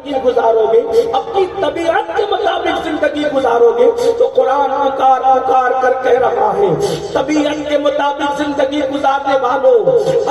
زندگی گزارو گے، اپنی طبیعت کے مطابق زندگی گزارو گے تو قرآن پکار پکار کر کہہ رہا ہے طبیعت کے مطابق زندگی گزارنے والوں،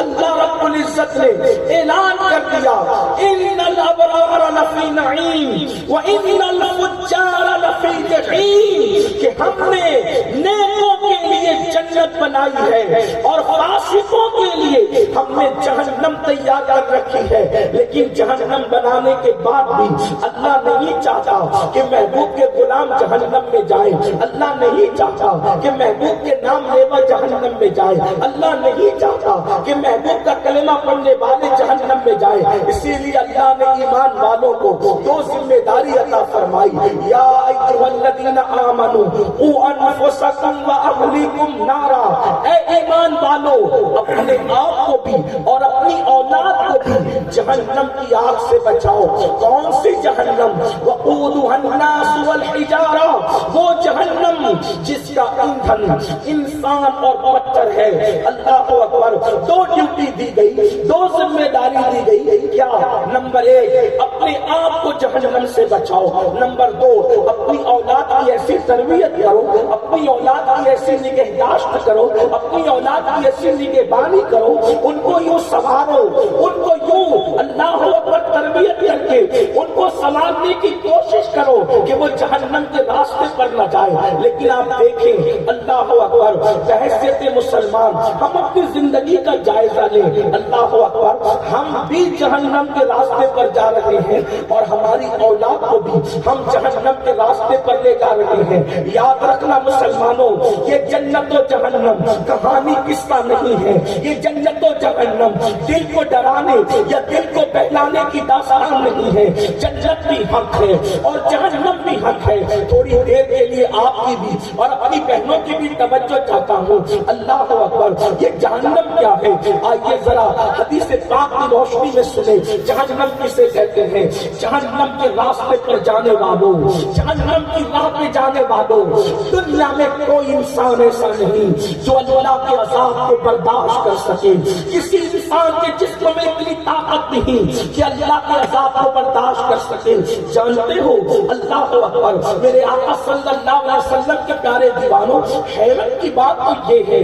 اللہ رب العزت نے اعلان کر دیا ان الابرار لفی نعیم وان الفجار لفی جحیم، کہ ہم نے نیکوں کے لیے جنت بنائی ہے اور فاسقوں کے لیے ہم نے جہنم تیار کر رکھی ہے۔ لیکن جہنم بنانے کے بعد بھی اللہ نہیں چاہتا کہ محبوب کے غلام جہنم میں جائے، اللہ نہیں چاہتا کہ محبوب کے نام لیوا جہنم میں جائے، اللہ نہیں چاہتا کہ محبوب کا کلمہ پڑھنے والے جہنم میں جائے۔ اسی لیے اللہ نے ایمان والوں کو دو ذمہ داری عطا فرمائی، یا ایھا الذین آمنوا قوا انفسکم واہلیکم نارا، اے ایمان والو اپنے آپ کو بھی اور اپنی اولاد کو بھی جہنم کی آگ سے بچاؤ۔ کون سی جہنم؟ وقودها الناس والحجارہ، وہ جہنم جس کا ایندھن انسان اور پتھر ہے۔ اللہ اکبر، دو ڈیوٹی دی گئی، دو ذمہ داری دی گئی، کیا؟ نمبر ایک اپنے آپ کو جہنم سے بچاؤ، نمبر دو اپنی اولاد کی ایسی تربیت کرو، اپنی اولاد کی ایسی نگہداشت کرو، اپنی اولاد کی ایسی نگہبانی کرو، ان کو یوں سنوارو، ان کو یوں اللہ اکبر تربیت کر کے ان کو سنوارنے کی کوشش کرو کہ وہ جہنم کے راستے پر نہ جائے۔ لیکن آپ دیکھیں اللہ اکبر، بحیثیت مسلمان ہم اپنی زندگی کا جائزہ لیں، اللہ اکبر ہم بھی جہنم کے راستے پر جا رہے ہیں اور ہماری اولاد کو بھی ہم جہنم کے راستے پر لے جا رہے ہیں۔ یاد رکھنا مسلمانوں، یہ جنت و جہنم کہانی قصہ نہیں ہے، یہ جنت و جہنم دل کو ڈرانے یا دل کو بہلانے کی داستان نہیں ہے۔ جنت بھی حق ہے اور جہنم بھی حق ہے۔ تھوڑی دیر کے لیے آپ کی بھی اور اپنی بہنوں کی بھی توجہ چاہتا ہوں، اللہ اکبر یہ جہنم کیا ہے؟ آئیے ذرا حدیث پاک کی روشنی میں سنیں جہنم کسے کہتے ہیں۔ جہنم کے راستے پر جانے والوں، جہنم کی راہ پہ جانے والوں، دنیا میں کوئی انسان ایسا نہیں جو اللہ کے عذاب کو برداشت کر سکے۔ کسی انسان کے جسم میں اتنی طاقت نہیں کہ اللہ کے عذاب کو برداشت کر سکے۔ جانتے ہو اللہ اکبر میرے آقا صلی اللہ علیہ وسلم کے پیارے دیوانوں، حیرت کی بات تو یہ ہے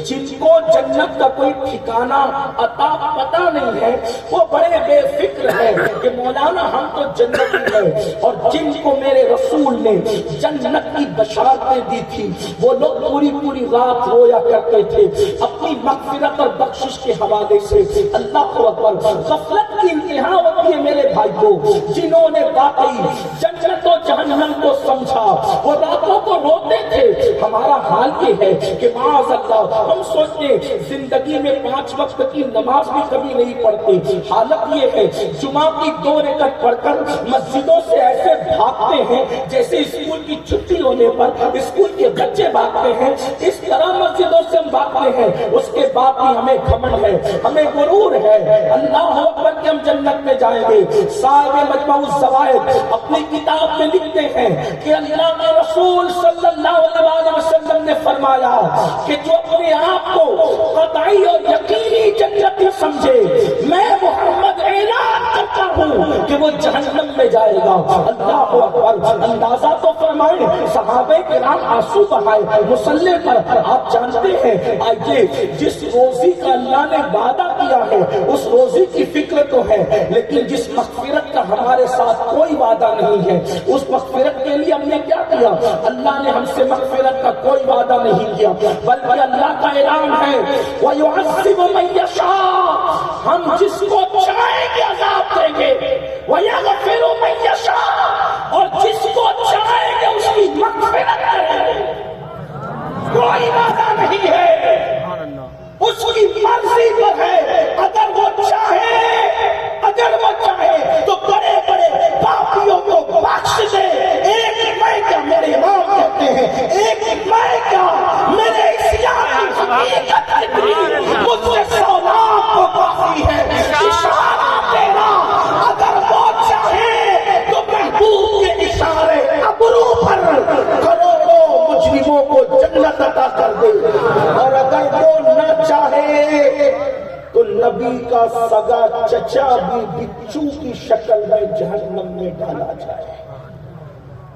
جن کو جنت کا کوئی ٹھکانہ عطا پتہ نہیں ہے وہ بڑے بے فکر ہے کہ مولانا ہم تو جنتی ہیں، اور جن کو میرے رسول نے جنت کی بشارتیں دی تھی وہ لوگ پوری پوری رات رویا کرتے تھے اپنی مغفرت اور بخشش کے حوالے سے۔ اللہ اکبر، غفلت کی انتہا ہوتی ہے میرے بھائیوں، جنہوں نے واقعی جنت و جہنم کو سمجھا وہ راتوں کو روتے تھے۔ ہمارا حال یہ ہے کہ معاذ اللہ ہم سوچتے زندگی میں 5 وقت کی نماز بھی کبھی نہیں پڑھتے۔ حالت یہ ہے جمعہ کی 2 رکعت پڑھ کر مسجدوں سے ایسے بھاگتے ہیں جیسے اسکول کی چھٹی ہونے پر اسکول کے بچے بھاگتے ہیں، اس طرح مسجدوں سے ہم بھاگتے ہیں۔ اس کے بعد بھی ہمیں گھمنڈ ہے، ہمیں غرور ہے اللہ اکبر کہ ہم جنت میں جائیں گے۔ صاحب مجموع الزوائد اپنی کتاب میں لکھتے ہیں کہ اللہ کے رسول صلی اللہ علیہ وسلم نے فرمایا کہ جو اپنے آپ کو قطعی اور یقینی جنتی سمجھے میں محمد اعلان کرتا ہوں کہ وہ جہنم میں جائے گا۔ اللہ اکبر، اندازہ تو فرمائے صحابہ کرام آنسو بہائے مصلی پر۔ آپ جانتے ہیں آئیے جس روزی کا اللہ نے وعدہ کیا ہے اس روزی کی فکر تو ہے، لیکن جس مغفرت کا ہمارے ساتھ کوئی وعدہ نہیں ہے اس مغفرت کے لیے ہم نے کیا کیا؟ اللہ نے ہم سے مغفرت کا کوئی وعدہ نہیں کیا، بلکہ اللہ کا اعلان ہے وَيُعَذِّبُ مَن يَشَاءُ، ہم جس کو چاہیں گے عذاب دیں گے، وَيَغْفِرُ مَن يَشَاءُ، اور جس کو چاہیں گے اس کی مغفرت کریں گے۔ کوئی وعدہ نہیں ہے، اس کی مرضی پر ہے۔ اگر وہ چاہے تو بڑے بڑے پاپیوں کو بخش دے۔ ایک میں کیا میرے امام کہتے ہیں، ایک میں کیا میرے اسلام کی حقیقت مجھ سے 100 لاکھ کو کافی ہے۔ اشارہ تیرا اگر وہ چاہے تو محبوب کے اشارے ابرو پر کروڑوں مجرموں کو جنت عطا کر دے، اور اگر وہ نہ چاہے تو نبی کا سگا چچا بھی بچو کی شکل میں جہنم میں ڈالا جائے۔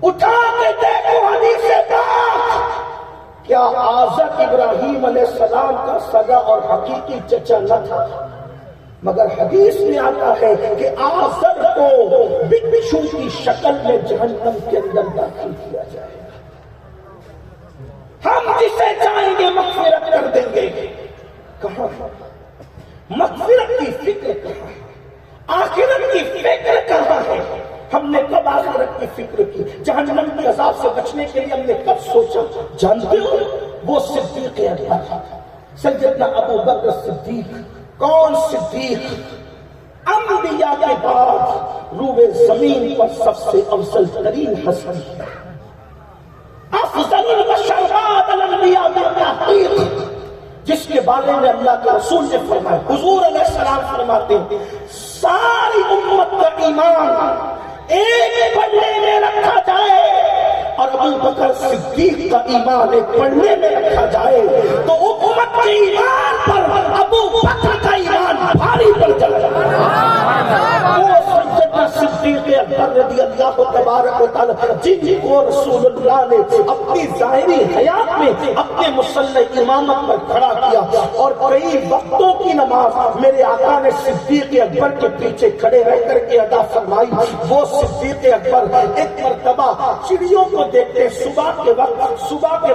اٹھا کے دیکھو حدیث پاک، کیا آزر ابراہیم علیہ السلام کا سگا اور حقیقی چچا نہ تھا؟ مگر حدیث میں آتا ہے کہ آزر کو بچو کی شکل میں جہنم کے اندر داخل کیا جائے گا۔ ہم جسے چاہیں گے مغفرت کر دیں گے، کہاں مغفرت کی فکر کہاں ہے؟ آخرت کی فکر کہاں ہے؟ ہم نے کب آخرت کی فکر کی؟ جہنم کے عذاب سے بچنے کے لیے ہم نے کب سوچا؟ جانتے ہو وہ صدیق اکبر، سیدنا ابو بکر صدیق۔ کون صدیق؟ انبیاء کے بعد روئے زمین پر سب سے افضل ترین ہستی، افضل البشر بعد الانبیاء بالتحقیق، جس کے بارے میں اللہ کے رسول نے فرمایا، حضور علیہ السلام فرماتے ہیں ساری امت کا ایمان ایک پلڑے میں رکھا جائے اور ابو بکر صدیق کا ایمان ایک پلڑے میں رکھا جائے تو امت کے ایمان پر ابو بکر کا ایمان بھاری پڑ جائے۔ وہ سیدنا صدیق اکبر رضی اللہ تبارک و تعالی جن کو رسول اللہ نے اپنی ظاہری حیات میں اپنے مصلی امامت پر کھڑا کیا اور کئی وقتوں کی نماز میرے آقا نے صدیق اکبر کے پیچھے کھڑے رہ کر کے ادا فرمائی۔ وہ صدیق اکبر ایک مرتبہ چڑیوں کو دیکھتے، صبح کے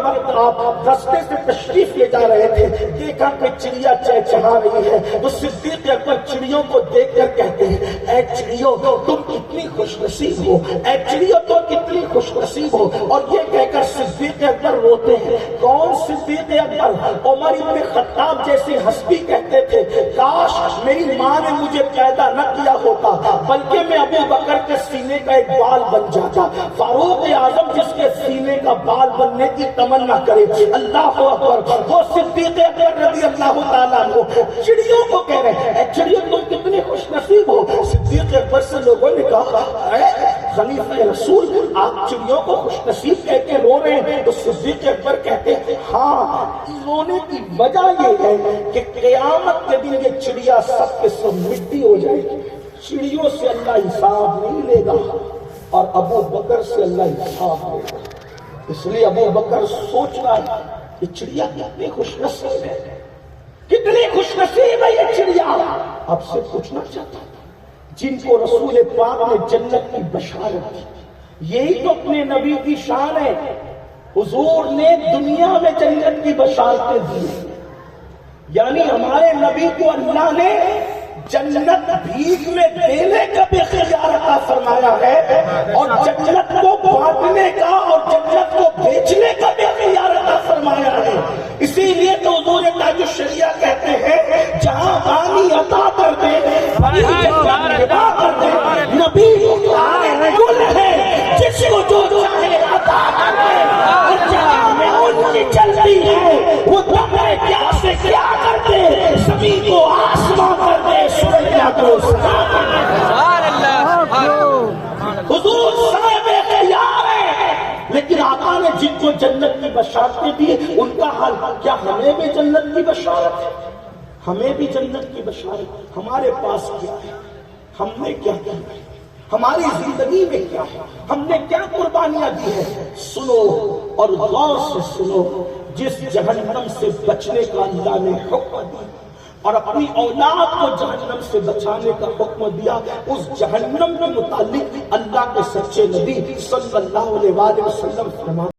وقت آپ راستے سے تشریف لے جا رہے تھے، دیکھا کہ چڑیا چہچہا رہی ہے تو صدیق اکبر چڑیوں کو دیکھ کر کہتے ہیں اے چڑیوں تم کتنی خوش نصیب ہو، اے چڑیوں تم کتنی خوش نصیب ہو، اور یہ کہہ کر صدیق اکبر روتے ہیں۔ کون صدیق اکبر؟ عمر ابن خطاب جیسی ہستی کہتے تھے کاش میری ماں نے مجھے پیدا نہ کیا ہوتا بلکہ میں ابو بکر کے سینے کا ایک بال بن جاتا۔ فاروق اعظم جس کے سینے کا بال بننے کی تمنا کرے، اللہ اکبر، وہ صدیق اکبر رضی اللہ تعالیٰ عنہ چڑیوں کو کہہ رہے ہیں اے چڑیوں تم کتنی خوش نصیب ہو۔ صدیق اکبر سے لوگوں نے کہا اے خلیفہ رسول آپ چڑیوں کو خوش نصیب کہہ کے رو رہے ہیں؟ تو صدیق اکبر کہتے ہیں ہاں رونے کی وجہ یہ ہے کہ قیامت کے دن یہ چڑیا سب کے سب مٹی ہو جائے گی، چڑیوں سے اللہ حساب نہیں لے گا اور ابو بکر سے اللہ حساب لے گا۔ اس لیے ابو بکر سوچ رہا ہے کہ چڑیا کتنی خوش نصیب ہے، کتنی خوش نصیب ہے یہ چڑیا۔ اب سے پوچھنا چاہتا ہوں جن کو رسول پاک نے جنت کی بشارت دی، یہی تو اپنے نبی کی شان ہے۔ حضور نے دنیا میں جنت کی بشارتیں دی، یعنی ہمارے نبی کو اللہ نے جنت بھیک میں دینے کا بھی اختیار عطا فرمایا ہے اور جنت کو بانٹنے کا اور جنت کو بیچنے کا بھی اختیار عطا فرمایا ہے۔ اسی لیے تو حضور تاج الشریعہ کہتے ہیں جہاں بانی عطا کر دے نبی گل ہے جس کو جو چاہے عطا کر دے، اور جہاں میں ان کی چلتی ہے وہ دمے کیا سے کیا کر دے، زمین کو آسمان کر دے، سوریا کو سنا کر دے۔ حضور صاحب اختیار ہے، لیکن آقا نے جن کو جنت کی بشارتیں دی ان کا حال کیا ہمیں بھی جنت کی بشارت ہے؟ ہمیں بھی جنت کی بشارت؟ ہمارے پاس کیا ہے؟ ہم نے کیا کیا ہے؟ ہماری زندگی میں کیا ہے؟ ہم نے کیا قربانیاں دی ہے؟ سنو اور غور سے سنو، جس جہنم سے بچنے کا اللہ نے حکم دیا اور اپنی اولاد کو جہنم سے بچانے کا حکم دیا، اس جہنم کے متعلق اللہ کے سچے نبی صلی اللہ علیہ وسلم فرماتے